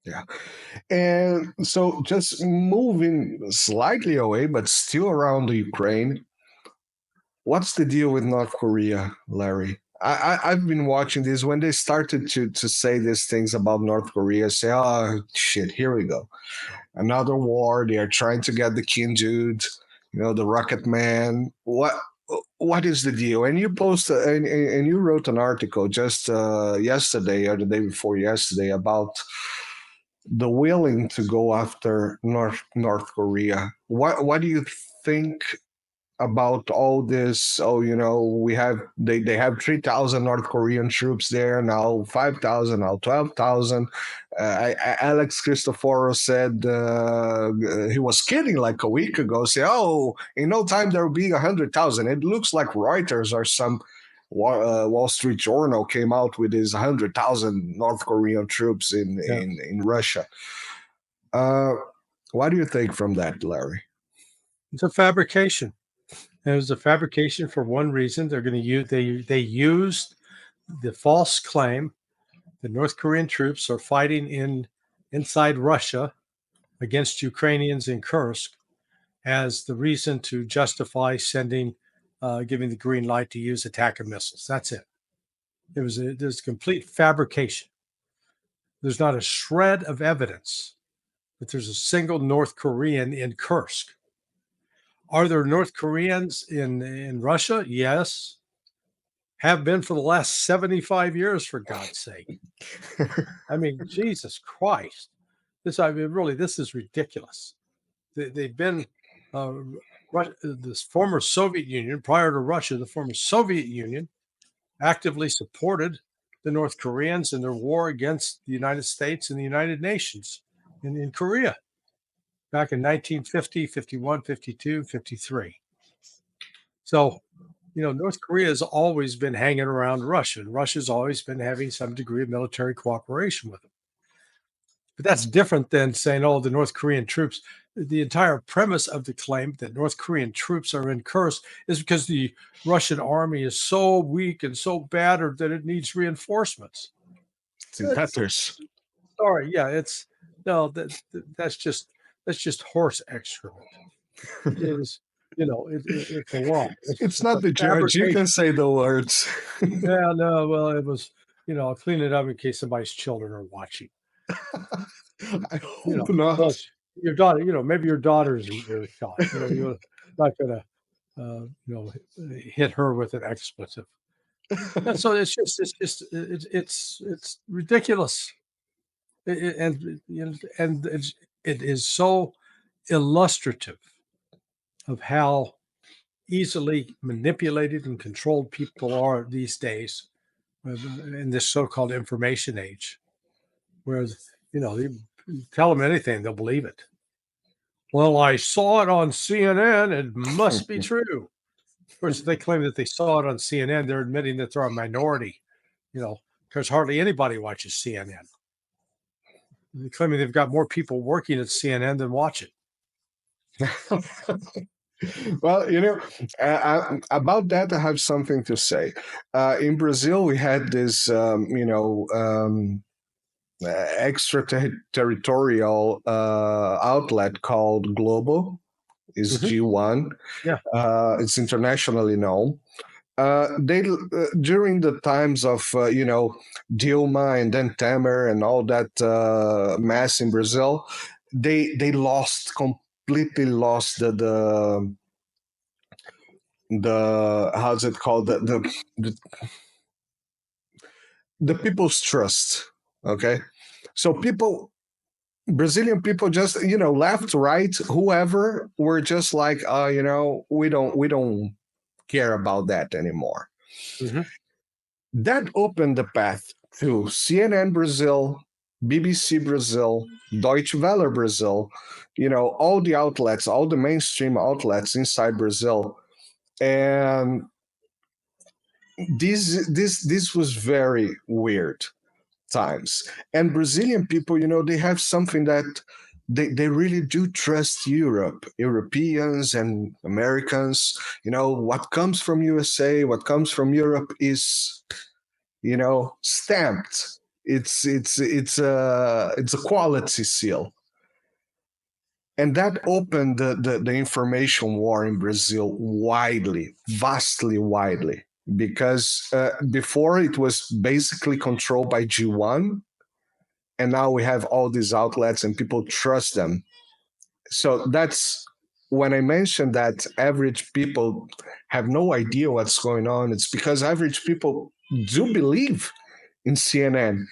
Yeah. And so just moving slightly away, but still around the Ukraine, what's the deal with North Korea, Larry? I've been watching this when they started to say these things about North Korea, say, oh, shit, here we go. Another war. They are trying to get the King Dude, the Rocket Man. What is the deal? And you and you wrote an article just yesterday or the day before yesterday about the willing to go after North Korea. What do you think about all this? Oh, we have they have 3,000 North Korean troops there now, 5,000 now, 12,000. Alex Christopherou said he was kidding like a week ago. Say, oh, in no time there will be 100,000. It looks like Reuters or some Wall Street Journal came out with his 100,000 North Korean troops in Russia. Uh, what do you think from that, Larry? It's a fabrication. And it was a fabrication for one reason. They're going to use they used the false claim that North Korean troops are fighting inside Russia against Ukrainians in Kursk as the reason to justify giving the green light to use attacker missiles. That's it. There's a complete fabrication. There's not a shred of evidence that there's a single North Korean in Kursk. Are there North Koreans in Russia? Yes. Have been for the last 75 years, for God's sake. I mean, Jesus Christ. This is ridiculous. They've been this former Soviet Union, prior to Russia, the former Soviet Union actively supported the North Koreans in their war against the United States and the United Nations in Korea back in 1950, 51, 52, 53. So, North Korea has always been hanging around Russia, and Russia's always been having some degree of military cooperation with them. But that's different than saying, oh, the North Korean troops. The entire premise of the claim that North Korean troops are in Kursk is because the Russian army is so weak and so battered that it needs reinforcements. It's in tatters. Sorry, yeah, that's just horse excrement. It is, it's a lie. It's not the judge. You can say the words. Yeah, no, well, it was, I'll clean it up in case somebody's children are watching. I hope not. Well, your daughter, maybe your daughter's shot. You're not gonna, hit her with an expletive. And so it's ridiculous, and it is so illustrative of how easily manipulated and controlled people are these days in this so-called information age. Whereas, you tell them anything, they'll believe it. Well, I saw it on CNN. It must be true. Of course, if they claim that they saw it on CNN, they're admitting that they're a minority, because hardly anybody watches CNN. They're claiming they've got more people working at CNN than watch it. Well, about that, I have something to say. In Brazil, we had this, extraterritorial outlet called Globo. Is G1. Yeah. It's internationally known. They during the times of Dilma and then Temer and all that mess in Brazil, they completely lost the how's it called, the people's trust. Okay, so Brazilian people just left, right, whoever were just like we don't care about that anymore. That opened the path to CNN Brazil, BBC Brazil, Deutsche Welle Brazil, all the outlets, all the mainstream outlets inside Brazil. And this was very weird times. And Brazilian people, they have something that they really do trust Europeans and Americans. What comes from USA, what comes from Europe is, stamped It's a quality seal. And that opened the information war in Brazil vastly widely, because before it was basically controlled by G1, and now we have all these outlets and people trust them. So that's when I mentioned that average people have no idea what's going on. It's because average people do believe in CNN.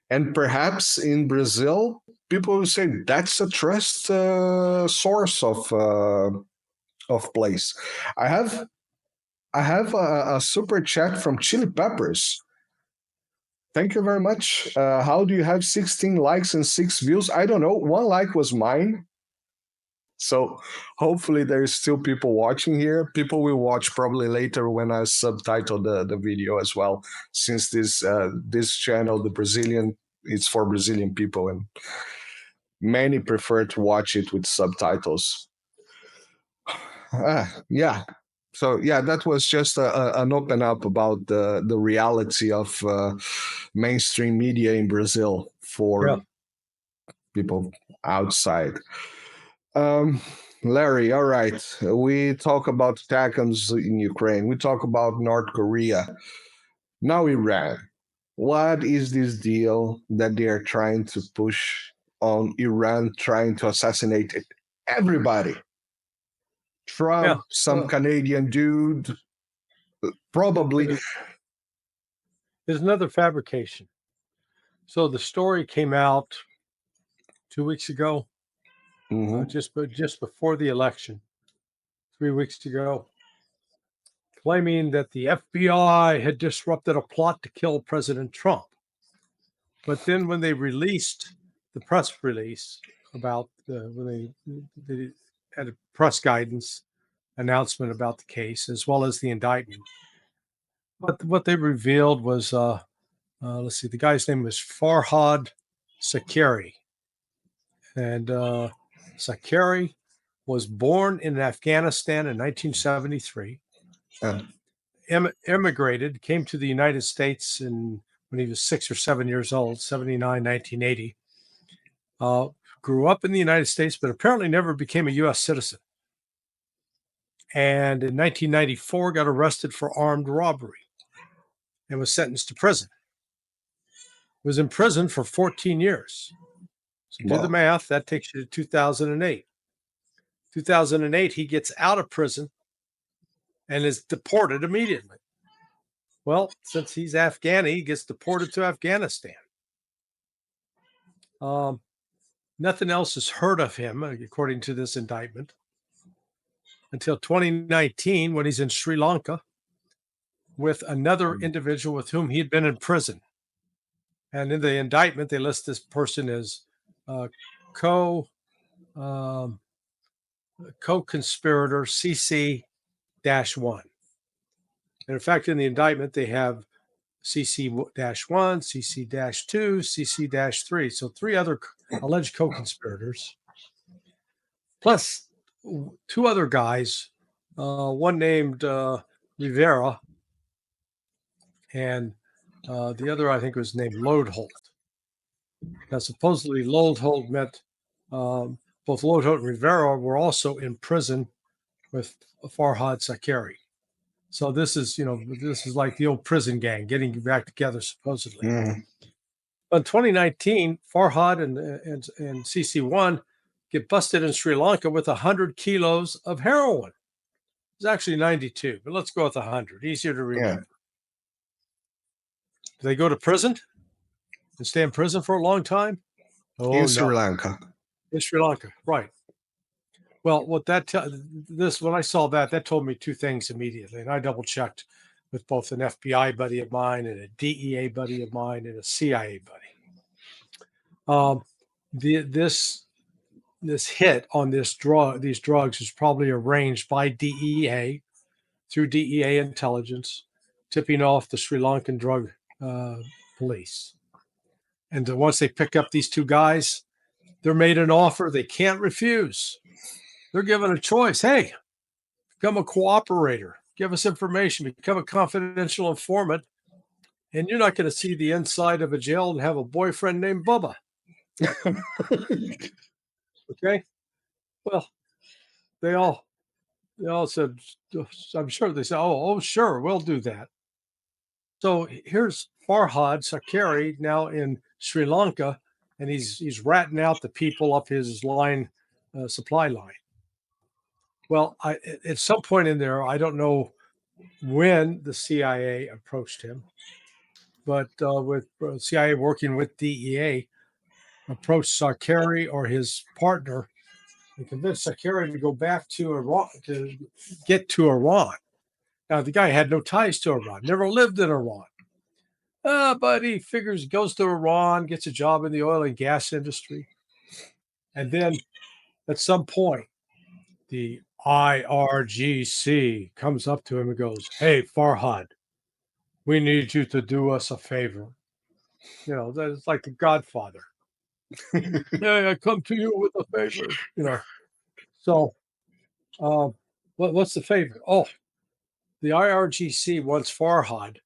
And perhaps in Brazil, people will say that's a trust source of place. I have a super chat from Chili Peppers. Thank you very much. How do you have 16 likes and 6 views? I don't know. 1 like was mine. So hopefully there's still people watching here. People will watch probably later when I subtitle the video as well, since this channel, the Brazilian, it's for Brazilian people, and many prefer to watch it with subtitles. Yeah. So yeah, that was just an open up about the reality of mainstream media in Brazil for people outside. Larry, all right. We talk about ATACMS in Ukraine. We talk about North Korea. Now Iran. What is this deal that they are trying to push on Iran, trying to assassinate everybody? Trump, some Canadian dude, probably. There's another fabrication. So the story came out 2 weeks ago, just before the election, 3 weeks ago, claiming that the FBI had disrupted a plot to kill President Trump. But then when they released the press release about when they had a press guidance announcement about the case, as well as the indictment, but what they revealed was, let's see, the guy's name was Farhad Sakari. And Sakari was born in Afghanistan in 1973, immigrated, came to the United States when he was 6 or 7 years old, 79, 1980. Grew up in the United States, but apparently never became a U.S. citizen. And in 1994, got arrested for armed robbery and was sentenced to prison. Was in prison for 14 years. So do the math. That takes you to 2008. 2008, he gets out of prison and is deported immediately. Well, since he's Afghani, he gets deported to Afghanistan. Nothing else is heard of him, according to this indictment, until 2019, when he's in Sri Lanka with another individual with whom he had been in prison. And in the indictment, they list this person as co-conspirator CC-1. And in fact, in the indictment, they have CC-1, CC-2, CC-3. So 3 other alleged co-conspirators, plus 2 other guys, one named Rivera, and the other, I think, was named Lodholt. Now, supposedly, Lodholt meant both Lodholt and Rivera were also in prison with Farhad Sakari. So this is like the old prison gang getting back together, supposedly. But in 2019, Farhad and CC-1 get busted in Sri Lanka with 100 kilos of heroin. It's actually 92, but let's go with 100. Easier to remember. Do they go to prison and stay in prison for a long time? In Sri Lanka. In Sri Lanka, right. Well, when I saw that told me 2 things immediately, and I double-checked with both an FBI buddy of mine and a DEA buddy of mine and a CIA buddy. This hit on these drugs is probably arranged by DEA through DEA intelligence, tipping off the Sri Lankan drug police. And once they pick up these 2 guys, they're made an offer they can't refuse. They're given a choice. Hey, become a cooperator. Give us information. Become a confidential informant. and you're not going to see the inside of a jail and have a boyfriend named Bubba. Okay. Well, they all said, I'm sure they said, oh, sure, we'll do that. So here's Farhad Sakari now in Sri Lanka, and he's ratting out the people up his line, supply line. Well, at some point in there, I don't know when the CIA approached him, but with CIA working with DEA, approached Sakari or his partner and convinced Sakari to go back to Iran, to get to Iran. Now, the guy had no ties to Iran, never lived in Iran. But he figures he goes to Iran, gets a job in the oil and gas industry. And then at some point, the IRGC comes up to him and goes, hey, Farhad, we need you to do us a favor. You know, that's like the Godfather. Hey, I come to you with a favor, you know. So what's the favor? Oh, the IRGC wants Farhad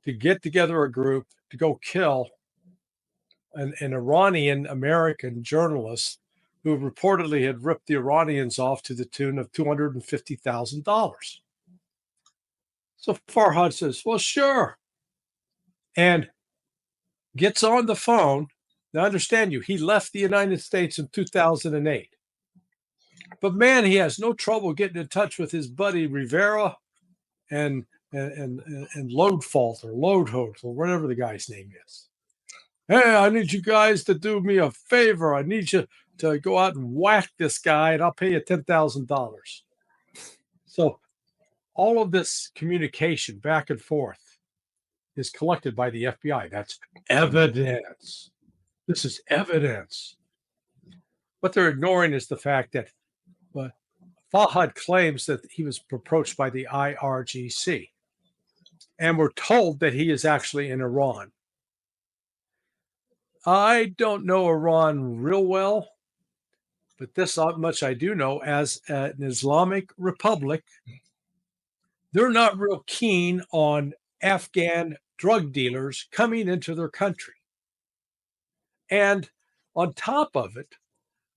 to get together a group to go kill an Iranian American journalist who reportedly had ripped the Iranians off to the tune of $250,000. So Farhad says, well, sure. And gets on the phone. Now, understand you, he left the United States in 2008. But man, he has no trouble getting in touch with his buddy Rivera and Loadfault or Loadholt or whatever the guy's name is. Hey, I need you guys to do me a favor. I need you to go out and whack this guy, and I'll pay you $10,000. So all of this communication back and forth is collected by the FBI. That's evidence. This is evidence. What they're ignoring is the fact that Farhad claims that he was approached by the IRGC, and we're told that he is actually in Iran. I don't know Iran real well, but this much I do know. As an Islamic republic, they're not real keen on Afghan drug dealers coming into their country. And on top of it,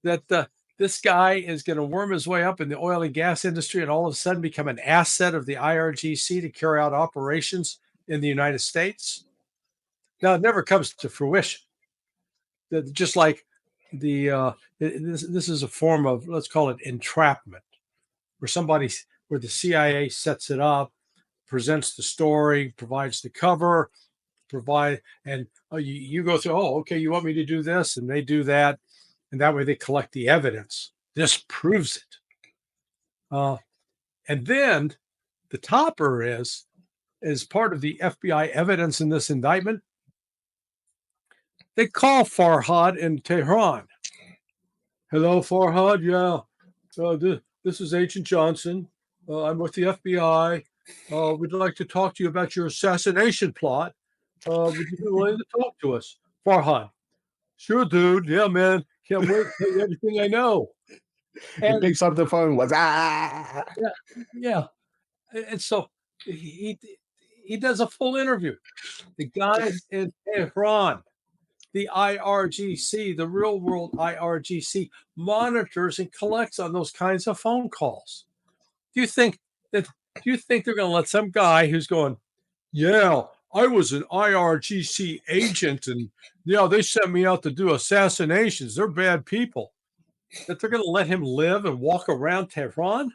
that this guy is going to worm his way up in the oil and gas industry and all of a sudden become an asset of the IRGC to carry out operations in the United States. Now, it never comes to fruition. Just like this is a form of, let's call it entrapment, where the CIA sets it up, presents the story, provides the cover, and you go through, okay, you want me to do this, and they do that, and that way they collect the evidence. This proves it. And then the topper is part of the FBI evidence in this indictment. They call Farhad in Tehran. Hello, Farhad. Yeah, this is Agent Johnson. I'm with the FBI. We'd like to talk to you about your assassination plot. Would you be willing to talk to us? Farhad. Sure, dude. Yeah, man. Can't wait to tell you everything I know. And he picks up the phone. Was Yeah. And so he does a full interview. The guys in Tehran, the IRGC, the real world IRGC, monitors and collects on those kinds of phone calls. Do you think they're going to let some guy who's going, yeah, I was an IRGC agent and yeah, they sent me out to do assassinations. They're bad people. That they're going to let him live and walk around Tehran?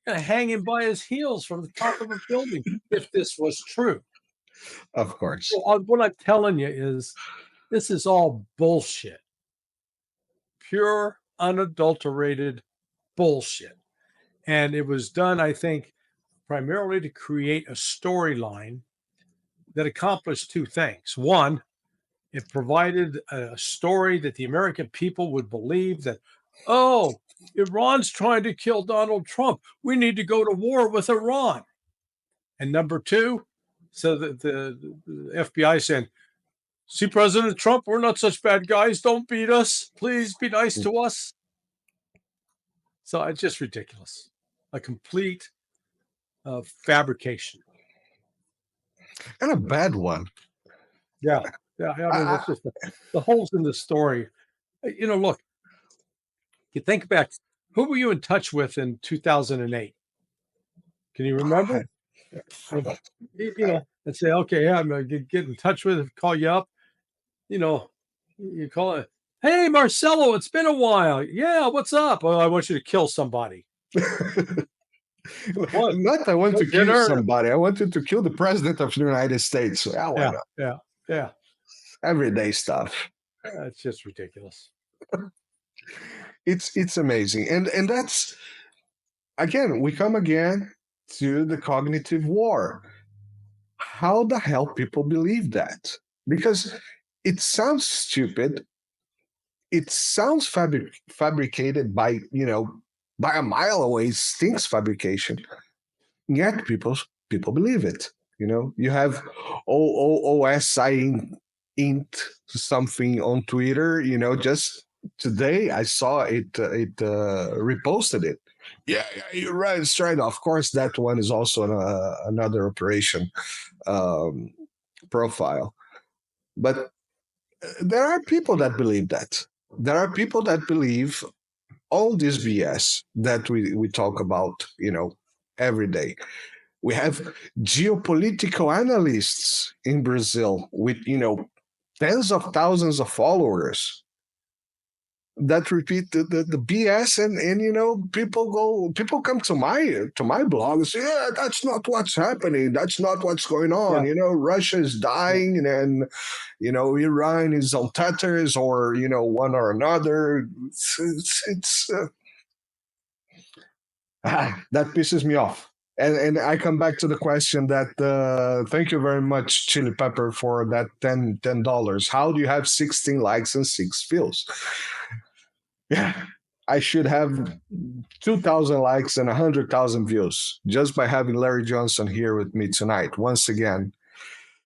They're going to hang him by his heels from the top of a building if this was true. Of course. So what I'm telling you is this is all bullshit. Pure, unadulterated bullshit. And it was done, I think, primarily to create a storyline that accomplished two things. One, it provided a story that the American people would believe that, oh, Iran's trying to kill Donald Trump. We need to go to war with Iran. And number two, so that the FBI saying, see, President Trump, we're not such bad guys. Don't beat us. Please be nice to us. So it's just ridiculous. A complete fabrication. And a bad one. Yeah. Yeah. I mean, that's just the holes in the story. Look, you think back, who were you in touch with in 2008? Can you remember? And say, okay, yeah, I'm going to get in touch with, call you up. You call it, hey, Marcelo, it's been a while. Yeah, what's up? Oh, I want you to kill somebody. Not I want to kill somebody. I wanted to kill the president of the United States. Yeah, why not? Yeah. Everyday stuff. It's just ridiculous. It's amazing. And that's, again, we come again to the cognitive war. How the hell people believe that? Because it sounds stupid. It sounds fabricated by a mile away. Stinks fabrication. Yet people believe it. You have OSI int something on Twitter. Just today I saw it reposted it. Yeah, you're right. It's right. Of course, that one is also another operation profile. But there are people that believe that. There are people that believe all this BS that we talk about, every day. We have geopolitical analysts in Brazil with, tens of thousands of followers that repeat the BS, and people come to my blog and say, yeah, that's not what's happening, that's not what's going on. Russia is dying, and Iran is on tatters, or one or another. That pisses me off. And I come back to the question that thank you very much, Chili Pepper, for that $10. How do you have 16 likes and 6 views? Yeah, I should have 2,000 likes and 100,000 views just by having Larry Johnson here with me tonight. Once again,